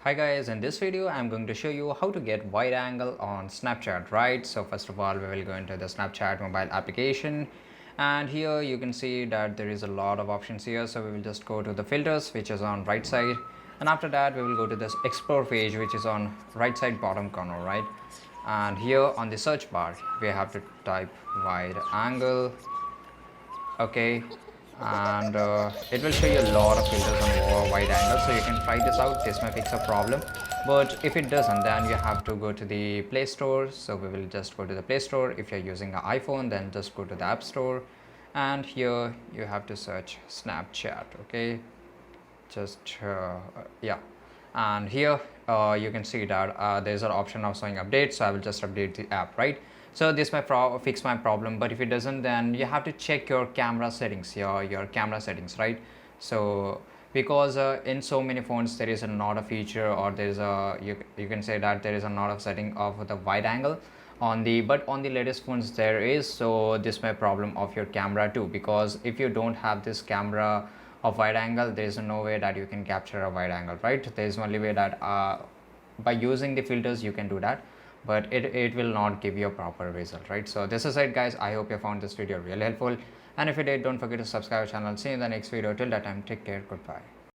Hi guys, in this video I'm going to show you how to get wide angle on Snapchat, right? So first of all we will go into the Snapchat mobile application, and here you can see that there is a lot of options here. So we will just go to the filters, which is on right side, and after that we will go to this explore page, which is on right side bottom corner, right? And here on the search bar we have to type wide angle, okay, and it will show you a lot of filters on wide angle, so you can try this out. This may fix a problem, but if it doesn't, then you have to go to the Play Store. So we will just go to the Play Store. If you're using an iPhone, then just go to the App Store, and here you have to search Snapchat, okay, just yeah, and here you can see that there's an option of showing update, so I will just update the app, right? So this might fix my problem, but if it doesn't, then you have to check your camera settings, your camera settings, right? So because in so many phones there is not a feature, or there is a you can say that there is a not of setting of the wide angle on the, but on the latest phones there is. So this may problem of your camera too, because if you don't have this camera of wide angle, there is no way that you can capture a wide angle, right? There is only way that by using the filters you can do that, but it will not give you a proper result, right? So this is it guys. I hope you found this video really helpful, and if you did, don't forget to subscribe our channel. See you in the next video. Till that time, take care, goodbye.